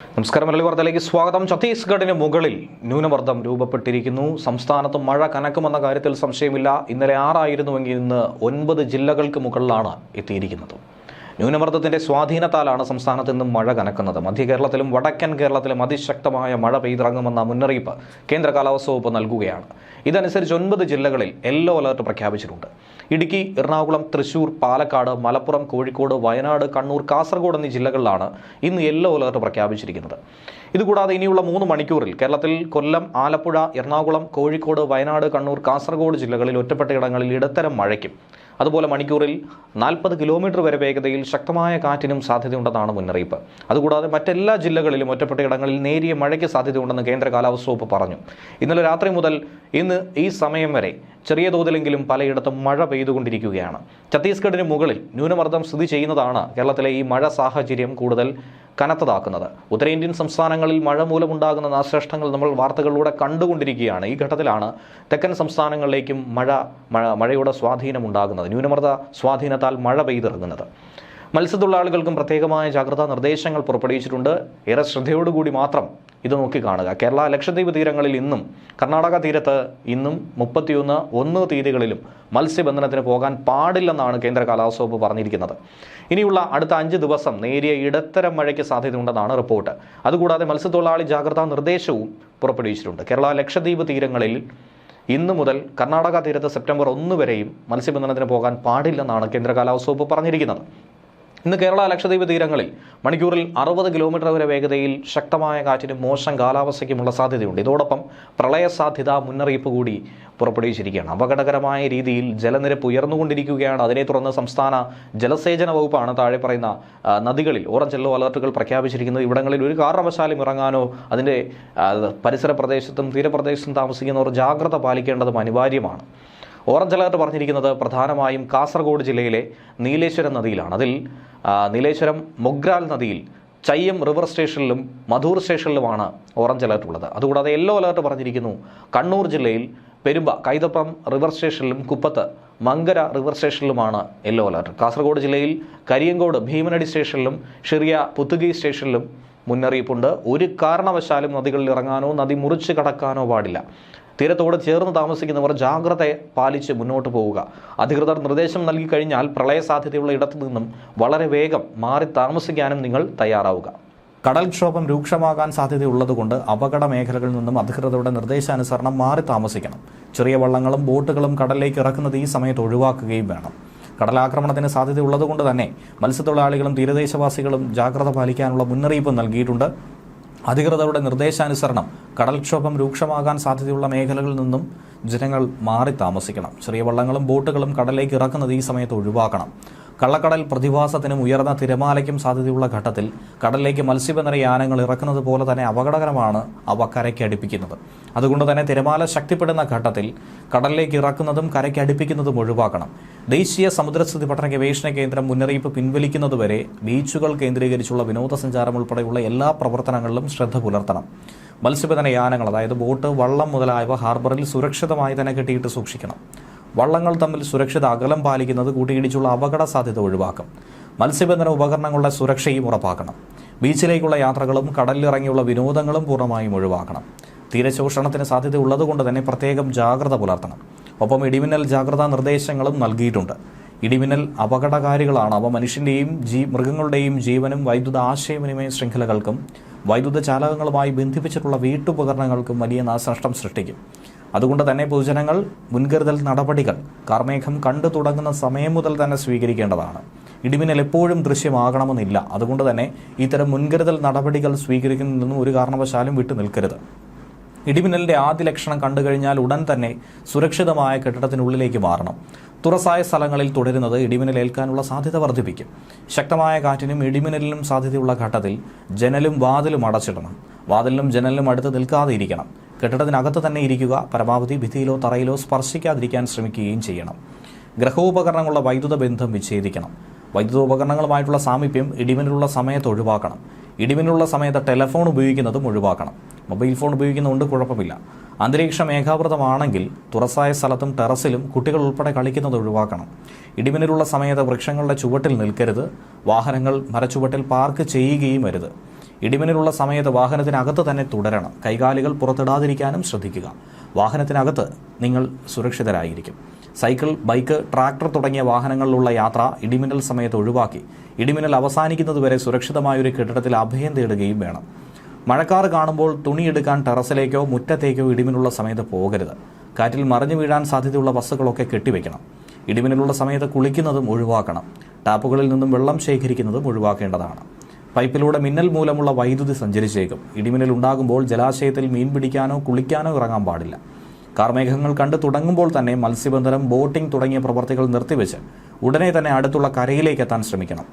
നമസ്കാരം. മലയാളി വാർത്തയിലേക്ക് സ്വാഗതം. ഛത്തീസ്ഗഡിന് മുകളിൽ ന്യൂനമർദ്ദം രൂപപ്പെട്ടിരിക്കുന്നു. സംസ്ഥാനത്ത് മഴ കനക്കുമെന്ന കാര്യത്തിൽ സംശയമില്ല. ഇന്നലെ 6 ആയിരുന്നുവെങ്കിൽ ഇന്ന് 9 ജില്ലകൾക്ക് മുകളിലാണ് എത്തിയിരിക്കുന്നത്. ന്യൂനമർദ്ദത്തിന്റെ സ്വാധീനത്താലാണ് സംസ്ഥാനത്ത് നിന്നും മഴ കനക്കുന്നത്. മധ്യ കേരളത്തിലും വടക്കൻ കേരളത്തിലും അതിശക്തമായ മഴ പെയ്തിറങ്ങുമെന്ന മുന്നറിയിപ്പ് കേന്ദ്ര കാലാവസ്ഥാ വകുപ്പ് നൽകുകയാണ്. ഇതനുസരിച്ച് 9 ജില്ലകളിൽ യെല്ലോ അലർട്ട് പ്രഖ്യാപിച്ചിട്ടുണ്ട്. ഇടുക്കി, എറണാകുളം, തൃശൂർ, പാലക്കാട്, മലപ്പുറം, കോഴിക്കോട്, വയനാട്, കണ്ണൂർ, കാസർഗോഡ് എന്നീ ജില്ലകളിലാണ് ഇന്ന് യെല്ലോ അലർട്ട് പ്രഖ്യാപിച്ചിരിക്കുന്നത്. ഇതുകൂടാതെ ഇനിയുള്ള 3 മണിക്കൂറിൽ കേരളത്തിൽ കൊല്ലം, ആലപ്പുഴ, എറണാകുളം, കോഴിക്കോട്, വയനാട്, കണ്ണൂർ, കാസർഗോഡ് ജില്ലകളിൽ ഒറ്റപ്പെട്ട ഇടങ്ങളിൽ ഇടത്തരം മഴയ്ക്കും അതുപോലെ മണിക്കൂറിൽ 40 കിലോമീറ്റർ വരെ വേഗതയിൽ ശക്തമായ കാറ്റിനും സാധ്യതയുണ്ടെന്നാണ് മുന്നറിയിപ്പ്. അതുകൂടാതെ മറ്റെല്ലാ ജില്ലകളിലും ഒറ്റപ്പെട്ട ഇടങ്ങളിൽ നേരിയ മഴയ്ക്ക് സാധ്യതയുണ്ടെന്ന് കേന്ദ്ര കാലാവസ്ഥാ വകുപ്പ് പറഞ്ഞു. ഇന്നലെ രാത്രി മുതൽ ഇന്ന് ഈ സമയം വരെ ചെറിയ തോതിലെങ്കിലും പലയിടത്തും മഴ പെയ്തുകൊണ്ടിരിക്കുകയാണ്. ഛത്തീസ്ഗഡിന് മുകളിൽ ന്യൂനമർദ്ദം സ്ഥിതി ചെയ്യുന്നതാണ് കേരളത്തിലെ ഈ മഴ സാഹചര്യം കൂടുതൽ കനത്തതാക്കുന്നത്. ഉത്തരേന്ത്യൻ സംസ്ഥാനങ്ങളിൽ മഴ മൂലമുണ്ടാകുന്ന നാശനഷ്ടങ്ങൾ നമ്മൾ വാർത്തകളിലൂടെ കണ്ടുകൊണ്ടിരിക്കുകയാണ്. ഈ ഘട്ടത്തിലാണ് തെക്കൻ സംസ്ഥാനങ്ങളിലേക്കും മഴയുടെ സ്വാധീനം ഉണ്ടാകുന്നത്. ന്യൂനമർദ്ദ സ്വാധീനത്താൽ മഴ പെയ്തിറങ്ങുന്നത്. മത്സ്യത്തൊഴിലാളികൾക്കും പ്രത്യേകമായ ജാഗ്രതാ നിർദ്ദേശങ്ങൾ പുറപ്പെടുവിച്ചിട്ടുണ്ട്. ഏറെ ശ്രദ്ധയോടുകൂടി മാത്രം ഇത് നോക്കിക്കാണുക. കേരള, ലക്ഷദ്വീപ് തീരങ്ങളിൽ ഇന്നും, കർണാടക തീരത്ത് ഇന്നും 31 തീയതികളിലും മത്സ്യബന്ധനത്തിന് പോകാൻ പാടില്ലെന്നാണ് കേന്ദ്ര കാലാവസ്ഥാ വകുപ്പ് പറഞ്ഞിരിക്കുന്നത്. ഇനിയുള്ള അടുത്ത 5 ദിവസം നേരിയ ഇടത്തരം മഴയ്ക്ക് സാധ്യതയുണ്ടെന്നാണ് റിപ്പോർട്ട്. അതുകൂടാതെ മത്സ്യത്തൊഴിലാളി ജാഗ്രതാ നിർദ്ദേശവും പുറപ്പെടുവിച്ചിട്ടുണ്ട്. കേരള, ലക്ഷദ്വീപ് തീരങ്ങളിൽ ഇന്നു മുതൽ കർണാടക തീരത്ത് സെപ്റ്റംബർ 1 വരെയും മത്സ്യബന്ധനത്തിന് പോകാൻ പാടില്ലെന്നാണ് കേന്ദ്ര കാലാവസ്ഥാ വകുപ്പ് പറഞ്ഞിരിക്കുന്നത്. ഇന്ന് കേരള, ലക്ഷദ്വീപ് തീരങ്ങളിൽ മണിക്കൂറിൽ 60 കിലോമീറ്റർ വരെ വേഗതയിൽ ശക്തമായ കാറ്റിനും മോശം കാലാവസ്ഥയ്ക്കുമുള്ള സാധ്യതയുണ്ട്. ഇതോടൊപ്പം പ്രളയ സാധ്യതാ മുന്നറിയിപ്പ് കൂടി പുറപ്പെടുവിച്ചിരിക്കുകയാണ്. അപകടകരമായ രീതിയിൽ ജലനിരപ്പ് ഉയർന്നുകൊണ്ടിരിക്കുകയാണ്. അതിനെ തുടർന്ന് സംസ്ഥാന ജലസേചന വകുപ്പാണ് താഴെ പറയുന്ന നദികളിൽ ഓറഞ്ച് യെല്ലോ അലർട്ടുകൾ പ്രഖ്യാപിച്ചിരിക്കുന്നത്. ഇവിടങ്ങളിൽ ഒരു കാരണവശാലും ഇറങ്ങാനോ അതിൻ്റെ പരിസര പ്രദേശത്തും തീരപ്രദേശത്തും താമസിക്കുന്നവർ ജാഗ്രത പാലിക്കേണ്ടതും അനിവാര്യമാണ്. ഓറഞ്ച് അലർട്ട് പറഞ്ഞിരിക്കുന്നത് പ്രധാനമായും കാസർഗോഡ് ജില്ലയിലെ നീലേശ്വരം നദിയിലാണ്. അതിൽ നീലേശ്വരം മൊഗ്രാൽ നദിയിൽ ചയ്യം റിവർ സ്റ്റേഷനിലും മധൂർ സ്റ്റേഷനിലുമാണ് ഓറഞ്ച് അലർട്ട് ഉള്ളത്. അതുകൂടാതെ യെല്ലോ അലർട്ട് പറഞ്ഞിരിക്കുന്നു കണ്ണൂർ ജില്ലയിൽ പെരുമ്പ, കൈതപ്രം റിവർ സ്റ്റേഷനിലും കുപ്പത്ത് മങ്കര റിവർ സ്റ്റേഷനിലുമാണ് യെല്ലോ അലർട്ട്. കാസർഗോഡ് ജില്ലയിൽ കരിയങ്കോട് ഭീമനടി സ്റ്റേഷനിലും ഷിറിയ പുത്തുഗി സ്റ്റേഷനിലും മുന്നറിയിപ്പുണ്ട്. ഒരു കാരണവശാലും നദികളിൽ ഇറങ്ങാനോ നദി മുറിച്ച് കടക്കാനോ പാടില്ല. തീരത്തോട് ചേർന്ന് താമസിക്കുന്നവർ ജാഗ്രത പാലിച്ച് മുന്നോട്ട് പോവുക. അധികൃതർ നിർദ്ദേശം നൽകി കഴിഞ്ഞാൽ പ്രളയ സാധ്യതയുള്ള ഇടത്തു നിന്നും വളരെ വേഗം മാറി താമസിക്കാനും നിങ്ങൾ തയ്യാറാവുക. കടൽക്ഷോഭം രൂക്ഷമാകാൻ സാധ്യതയുള്ളതുകൊണ്ട് അപകട മേഖലകളിൽ നിന്നും അധികൃതരുടെ നിർദ്ദേശാനുസരണം മാറി താമസിക്കണം. ചെറിയ വള്ളങ്ങളും ബോട്ടുകളും കടലിലേക്ക് ഇറക്കുന്നത് ഈ സമയത്ത് ഒഴിവാക്കുകയും വേണം. കടലാക്രമണത്തിന് സാധ്യതയുള്ളതുകൊണ്ട് തന്നെ മത്സ്യത്തൊഴിലാളികളും തീരദേശവാസികളും ജാഗ്രത പാലിക്കാനുള്ള മുന്നറിയിപ്പ് നൽകിയിട്ടുണ്ട്. അധികൃതരുടെ നിർദ്ദേശാനുസരണം കടൽക്ഷോഭം രൂക്ഷമാകാൻ സാധ്യതയുള്ള മേഖലകളിൽ നിന്നും ജനങ്ങൾ മാറി താമസിക്കണം. ചെറിയ വള്ളങ്ങളും ബോട്ടുകളും കടലിലേക്ക് ഇറക്കുന്നത് ഈ സമയത്ത് ഒഴിവാക്കണം. കള്ളക്കടൽ പ്രതിഭാസത്തിനും ഉയർന്ന തിരമാലയ്ക്കും സാധ്യതയുള്ള ഘട്ടത്തിൽ കടലിലേക്ക് മത്സ്യബന്ധന യാനങ്ങൾ ഇറക്കുന്നത് പോലെ തന്നെ അപകടകരമാണ് അവ കരയ്ക്ക് അടുപ്പിക്കുന്നത്. അതുകൊണ്ട് തന്നെ തിരമാല ശക്തിപ്പെടുന്ന ഘട്ടത്തിൽ കടലിലേക്ക് ഇറക്കുന്നതും കരയ്ക്ക് അടുപ്പിക്കുന്നതും ഒഴിവാക്കണം. ദേശീയ സമുദ്രസ്ഥിതി പഠന ഗവേഷണ കേന്ദ്രം മുന്നറിയിപ്പ് പിൻവലിക്കുന്നതുവരെ ബീച്ചുകൾ കേന്ദ്രീകരിച്ചുള്ള വിനോദസഞ്ചാരം ഉൾപ്പെടെയുള്ള എല്ലാ പ്രവർത്തനങ്ങളിലും ശ്രദ്ധ പുലർത്തണം. മത്സ്യബന്ധന യാനങ്ങൾ, അതായത് ബോട്ട്, വള്ളം മുതലായവ ഹാർബറിൽ സുരക്ഷിതമായി തന്നെ കെട്ടിയിട്ട് സൂക്ഷിക്കണം. വള്ളങ്ങൾ തമ്മിൽ സുരക്ഷിത അകലം പാലിക്കുന്നത് കൂട്ടിയിടിച്ചുള്ള അപകട സാധ്യത ഒഴിവാക്കും. മത്സ്യബന്ധന ഉപകരണങ്ങളുടെ സുരക്ഷയും ഉറപ്പാക്കണം. ബീച്ചിലേക്കുള്ള യാത്രകളും കടലിലിറങ്ങിയുള്ള വിനോദങ്ങളും പൂർണ്ണമായും ഒഴിവാക്കണം. തീരശോഷണത്തിന് സാധ്യത ഉള്ളതുകൊണ്ട് തന്നെ പ്രത്യേകം ജാഗ്രത പുലർത്തണം. ഒപ്പം ഇടിമിന്നൽ ജാഗ്രതാ നിർദ്ദേശങ്ങളും നൽകിയിട്ടുണ്ട്. ഇടിമിന്നൽ അപകടകാരികളാണ്. അവ മനുഷ്യൻ്റെയും മൃഗങ്ങളുടെയും ജീവനും വൈദ്യുത ആശയവിനിമയ ശൃംഖലകൾക്കും വൈദ്യുത ചാലകങ്ങളുമായി ബന്ധിപ്പിച്ചിട്ടുള്ള വീട്ടുപകരണങ്ങൾക്കും വലിയ നാശനഷ്ടം സൃഷ്ടിക്കും. അതുകൊണ്ട് തന്നെ പൊതുജനങ്ങൾ മുൻകരുതൽ നടപടികൾ കാർമേഘം കണ്ടു തുടങ്ങുന്ന സമയം മുതൽ തന്നെ സ്വീകരിക്കേണ്ടതാണ്. ഇടിമിന്നൽ എപ്പോഴും ദൃശ്യമാകണമെന്നില്ല. അതുകൊണ്ട് തന്നെ ഇത്തരം മുൻകരുതൽ നടപടികൾ സ്വീകരിക്കുന്നതിൽ നിന്നും ഒരു കാരണവശാലും വിട്ടു നിൽക്കരുത്. ഇടിമിന്നലിൻ്റെ ആദ്യ ലക്ഷണം കണ്ടു കഴിഞ്ഞാൽ ഉടൻ തന്നെ സുരക്ഷിതമായ കെട്ടിടത്തിനുള്ളിലേക്ക് മാറണം. തുറസായ സ്ഥലങ്ങളിൽ തുടരുന്നത് ഇടിമിന്നലേൽക്കാനുള്ള സാധ്യത വർദ്ധിപ്പിക്കും. ശക്തമായ കാറ്റിനും ഇടിമിന്നലിനും സാധ്യതയുള്ള ഘട്ടത്തിൽ ജനലും വാതിലും അടച്ചിടണം. വാതിലിനും ജനലിനും അടുത്ത് നിൽക്കാതെ ഇരിക്കണം. കെട്ടിടത്തിനകത്ത് തന്നെ ഇരിക്കുക. പരമാവധി ഭിത്തിയിലോ തറയിലോ സ്പർശിക്കാതിരിക്കാൻ ശ്രമിക്കുകയും ചെയ്യണം. ഗ്രഹോപകരണങ്ങളുടെ വൈദ്യുത ബന്ധം വിച്ഛേദിക്കണം. വൈദ്യുതോപകരണങ്ങളുമായിട്ടുള്ള സാമീപ്യം ഇടിമിന്നലുള്ള സമയത്ത് ഒഴിവാക്കണം. ഇടിമിന്നലുള്ള സമയത്ത് ടെലിഫോൺ ഉപയോഗിക്കുന്നതും ഒഴിവാക്കണം. മൊബൈൽ ഫോൺ ഉപയോഗിക്കുന്നതുകൊണ്ട് കുഴപ്പമില്ല. അന്തരീക്ഷം ഏകാവൃതമാണെങ്കിൽ തുറസായ സ്ഥലത്തും ടെറസിലും കുട്ടികൾ ഉൾപ്പെടെ കളിക്കുന്നത് ഒഴിവാക്കണം. ഇടിമിന്നലുള്ള സമയത്ത് വൃക്ഷങ്ങളുടെ ചുവട്ടിൽ നിൽക്കരുത്. വാഹനങ്ങൾ മരച്ചുവട്ടിൽ പാർക്ക് ചെയ്യുകയും അരുത്. ഇടിമിന്നലുള്ള സമയത്ത് വാഹനത്തിനകത്ത് തന്നെ തുടരണം. കൈകാലുകൾ പുറത്തിടാതിരിക്കാനും ശ്രദ്ധിക്കുക. വാഹനത്തിനകത്ത് നിങ്ങൾ സുരക്ഷിതരായിരിക്കും. സൈക്കിൾ, ബൈക്ക്, ട്രാക്ടർ തുടങ്ങിയ വാഹനങ്ങളിലുള്ള യാത്ര ഇടിമിന്നൽ സമയത്ത് ഒഴിവാക്കി ഇടിമിന്നൽ അവസാനിക്കുന്നതുവരെ സുരക്ഷിതമായൊരു കെട്ടിടത്തിൽ അഭയം തേടുകയും വേണം. മഴക്കാർ കാണുമ്പോൾ തുണിയെടുക്കാൻ ടെറസിലേക്കോ മുറ്റത്തേക്കോ ഇടിമിന്നലുള്ള സമയത്ത് പോകരുത്. കാറ്റിൽ മറിഞ്ഞു വീഴാൻ സാധ്യതയുള്ള വസ്തുക്കളൊക്കെ കെട്ടിവെക്കണം. ഇടിമിന്നലുള്ള സമയത്ത് കുളിക്കുന്നതും ഒഴിവാക്കണം. ടാപ്പുകളിൽ നിന്നും വെള്ളം ശേഖരിക്കുന്നതും ഒഴിവാക്കേണ്ടതാണ്. പൈപ്പിലൂടെ മിന്നൽ മൂലമുള്ള വൈദ്യുതി സഞ്ചരിച്ചേക്കും. ഇടിമിന്നൽ ഉണ്ടാകുമ്പോൾ ജലാശയത്തിൽ മീൻ പിടിക്കാനോ കുളിക്കാനോ ഇറങ്ങാൻ പാടില്ല. കാർമേഘങ്ങൾ കണ്ടു തുടങ്ങുമ്പോൾ തന്നെ മത്സ്യബന്ധനം, ബോട്ടിംഗ് തുടങ്ങിയ പ്രവർത്തികൾ നിർത്തിവെച്ച് ഉടനെ തന്നെ അടുത്തുള്ള കരയിലേക്ക് എത്താൻ ശ്രമിക്കണം.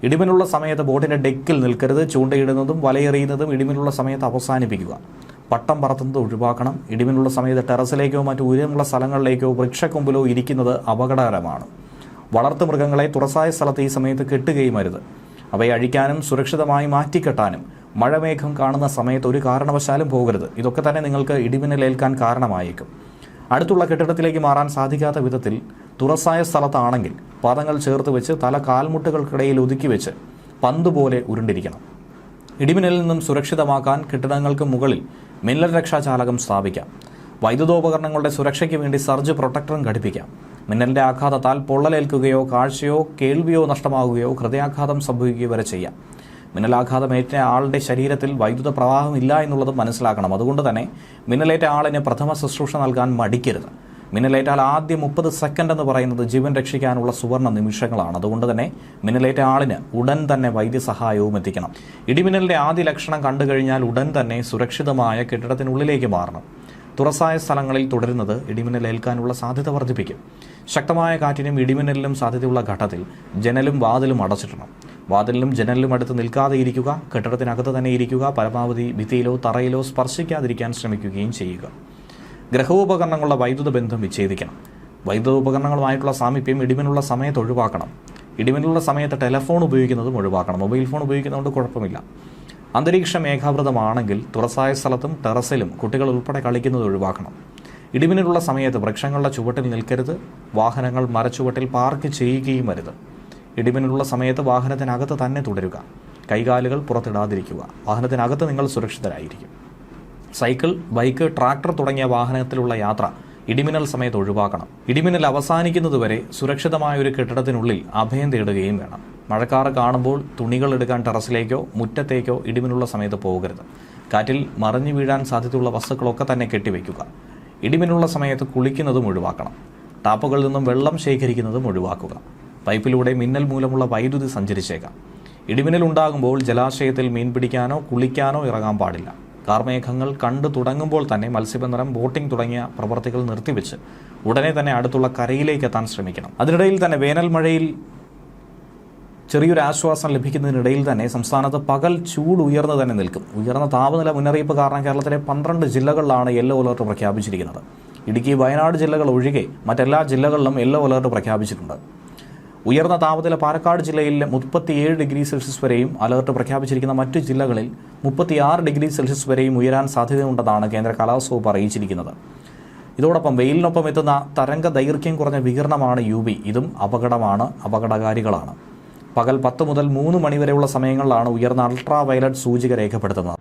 ഇടിമിന്നലുള്ള സമയത്ത് ബോട്ടിന്റെ ഡെക്കിൽ നിൽക്കരുത്. ചൂണ്ടയിടുന്നതും വലയെറിയുന്നതും ഇടിമിന്നലുള്ള സമയത്ത് അവസാനിപ്പിക്കുക. പട്ടം പറത്തുന്നത് ഒഴിവാക്കണം. ഇടിമിന്നലുള്ള സമയത്ത് ടെറസിലേക്കോ മറ്റു ഉയരമുള്ള സ്ഥലങ്ങളിലേക്കോ വൃക്ഷക്കൊമ്പിലോ ഇരിക്കുന്നത് അപകടകരമാണ്. വളർത്തുമൃഗങ്ങളെ തുറസായ സ്ഥലത്ത് ഈ സമയത്ത് കെട്ടുകയും അരുത്. അവയെ അഴിക്കാനും സുരക്ഷിതമായി മാറ്റിക്കെട്ടാനും മഴമേഘം കാണുന്ന സമയത്ത് ഒരു കാരണവശാലും പോകരുത്. ഇതൊക്കെ തന്നെ നിങ്ങൾക്ക് ഇടിമിന്നലേൽക്കാൻ കാരണമായേക്കും. അടുത്തുള്ള കെട്ടിടത്തിലേക്ക് മാറാൻ സാധിക്കാത്ത വിധത്തിൽ തുറസായ സ്ഥലത്താണെങ്കിൽ പാദങ്ങൾ ചേർത്ത് വെച്ച് തല കാൽമുട്ടുകൾക്കിടയിൽ ഒതുക്കി വെച്ച് പന്ത് പോലെ ഉരുണ്ടിരിക്കണം. ഇടിമിന്നലിൽ നിന്നും സുരക്ഷിതമാക്കാൻ കെട്ടിടങ്ങൾക്ക് മുകളിൽ മിന്നൽ രക്ഷാചാലകം സ്ഥാപിക്കാം. വൈദ്യുതോപകരണങ്ങളുടെ സുരക്ഷയ്ക്ക് വേണ്ടി സർജ് പ്രൊട്ടക്ടറും ഘടിപ്പിക്കാം. മിന്നലിന്റെ ആഘാതത്താൽ പൊള്ളലേൽക്കുകയോ കാഴ്ചയോ കേൾവിയോ നഷ്ടമാവുകയോ ഹൃദയാഘാതം സംഭവിക്കുകയോ വരെ ചെയ്യാം. മിന്നലാഘാതമേറ്റ ആളുടെ ശരീരത്തിൽ വൈദ്യുത പ്രവാഹം ഇല്ല എന്നുള്ളത് മനസ്സിലാക്കണം. അതുകൊണ്ട് തന്നെ മിന്നലേറ്റ ആളിന് പ്രഥമ ശുശ്രൂഷ നൽകാൻ മടിക്കരുത്. മിന്നലേറ്റാൽ ആദ്യ 30 സെക്കൻഡ് എന്ന് പറയുന്നത് ജീവൻ രക്ഷിക്കാനുള്ള സുവർണ്ണ നിമിഷങ്ങളാണ്. അതുകൊണ്ട് തന്നെ മിന്നലേറ്റ ആളിന് ഉടൻ തന്നെ വൈദ്യസഹായവും എത്തിക്കണം. ഇടിമിന്നലിന്റെ ആദ്യ ലക്ഷണം കണ്ടു കഴിഞ്ഞാൽ ഉടൻ തന്നെ സുരക്ഷിതമായ കെട്ടിടത്തിനുള്ളിലേക്ക് മാറണം. തുറസായ സ്ഥലങ്ങളിൽ തുടരുന്നത് ഇടിമിന്നലേൽക്കാനുള്ള സാധ്യത വർദ്ധിപ്പിക്കും. ശക്തമായ കാറ്റിനും ഇടിമിന്നലിനും സാധ്യതയുള്ള ഘട്ടത്തിൽ ജനലും വാതിലും അടച്ചിടണം. വാതിലിനും ജനലിലും അടുത്ത് നിൽക്കാതെ ഇരിക്കുക. കെട്ടിടത്തിനകത്ത് തന്നെ ഇരിക്കുക. പരമാവധി ഭിത്തിയിലോ തറയിലോ സ്പർശിക്കാതിരിക്കാൻ ശ്രമിക്കുകയും ചെയ്യുക. ഗ്രഹോപകരണങ്ങളുടെ വൈദ്യുത ബന്ധം വിച്ഛേദിക്കണം. വൈദ്യുതോപകരണങ്ങളുമായിട്ടുള്ള സാമീപ്യം ഇടിമിന്നലുള്ള സമയത്ത് ഒഴിവാക്കണം. ഇടിമിന്നലുള്ള സമയത്ത് ടെലഫോൺ ഉപയോഗിക്കുന്നതും ഒഴിവാക്കണം. മൊബൈൽ ഫോൺ ഉപയോഗിക്കുന്നതുകൊണ്ട് കുഴപ്പമില്ല. അന്തരീക്ഷം മേഘാവൃതമാണെങ്കിൽ തുറസായ സ്ഥലത്തും ടെറസിലും കുട്ടികൾ ഉൾപ്പെടെ കളിക്കുന്നത് ഒഴിവാക്കണം. ഇടിമിന്നലുള്ള സമയത്ത് വൃക്ഷങ്ങളുടെ ചുവട്ടിൽ നിൽക്കരുത്. വാഹനങ്ങൾ മരച്ചുവട്ടിൽ പാർക്ക് ചെയ്യുകയും അരുത്. ഇടിമിന്നലുള്ള സമയത്ത് വാഹനത്തിനകത്ത് തന്നെ തുടരുക. കൈകാലുകൾ പുറത്തിടാതിരിക്കുക. വാഹനത്തിനകത്ത് നിങ്ങൾ സുരക്ഷിതരായിരിക്കും. സൈക്കിൾ, ബൈക്ക്, ട്രാക്ടർ തുടങ്ങിയ വാഹനത്തിലുള്ള യാത്ര ഇടിമിന്നൽ സമയത്ത് ഒഴിവാക്കണം. ഇടിമിന്നൽ അവസാനിക്കുന്നതുവരെ സുരക്ഷിതമായ ഒരു കെട്ടിടത്തിനുള്ളിൽ അഭയം തേടുകയും വേണം. മഴക്കാറ് കാണുമ്പോൾ തുണികൾ എടുക്കാൻ ടെറസിലേക്കോ മുറ്റത്തേക്കോ ഇടിമിന്നലുള്ള സമയത്ത് പോകരുത്. കാറ്റിൽ മറിഞ്ഞു വീഴാൻ സാധ്യതയുള്ള വസ്തുക്കളൊക്കെ തന്നെ കെട്ടിവെക്കുക. ഇടിമിന്നലുള്ള സമയത്ത് കുളിക്കുന്നതും ഒഴിവാക്കണം. ടാപ്പുകളിൽ നിന്നും വെള്ളം ശേഖരിക്കുന്നതും ഒഴിവാക്കുക. പൈപ്പിലൂടെ മിന്നൽ മൂലമുള്ള വൈദ്യുതി സഞ്ചരിച്ചേക്കാം. ഇടിമിന്നൽ ഉണ്ടാകുമ്പോൾ ജലാശയത്തിൽ മീൻ പിടിക്കാനോ കുളിക്കാനോ ഇറങ്ങാൻ പാടില്ല. കാർമേഘങ്ങൾ കണ്ടു തുടങ്ങുമ്പോൾ തന്നെ മത്സ്യബന്ധനം, ബോട്ടിംഗ് തുടങ്ങിയ പ്രവർത്തികൾ നിർത്തിവെച്ച് ഉടനെ തന്നെ അടുത്തുള്ള കരയിലേക്ക് എത്താൻ ശ്രമിക്കണം. അതിനിടയിൽ തന്നെ വേനൽ മഴയിൽ ചെറിയൊരു ആശ്വാസം ലഭിക്കുന്നതിനിടയിൽ തന്നെ സംസ്ഥാനത്ത് പകൽ ചൂട് ഉയർന്നു തന്നെ നിൽക്കും. ഉയർന്ന താപനില മുന്നറിയിപ്പ് കാരണം കേരളത്തിലെ 12 ജില്ലകളിലാണ് യെല്ലോ അലർട്ട് പ്രഖ്യാപിച്ചിരിക്കുന്നത്. ഇടുക്കി, വയനാട് ജില്ലകൾ ഒഴികെ മറ്റെല്ലാ ജില്ലകളിലും യെല്ലോ അലർട്ട് പ്രഖ്യാപിച്ചിട്ടുണ്ട്. ഉയർന്ന താപനില പാലക്കാട് ജില്ലയിൽ 37 ഡിഗ്രി സെൽഷ്യസ് വരെയും അലർട്ട് പ്രഖ്യാപിച്ചിരിക്കുന്ന മറ്റു ജില്ലകളിൽ 36 ഡിഗ്രി സെൽഷ്യസ് വരെയും ഉയരാൻ സാധ്യതയുണ്ടെന്നാണ് കേന്ദ്ര കാലാവസ്ഥാ വകുപ്പ് അറിയിച്ചിരിക്കുന്നത്. ഇതോടൊപ്പം വെയിലിനൊപ്പം എത്തുന്ന തരംഗ ദൈർഘ്യം കുറഞ്ഞ വികിരണമാണ് UV. ഇതും അപകടകാരികളാണ്. പകൽ 10 മുതൽ 3 മണി വരെയുള്ള സമയങ്ങളിലാണ് ഉയർന്ന അൾട്രാ വയലറ്റ് സൂചിക രേഖപ്പെടുത്തുന്നത്.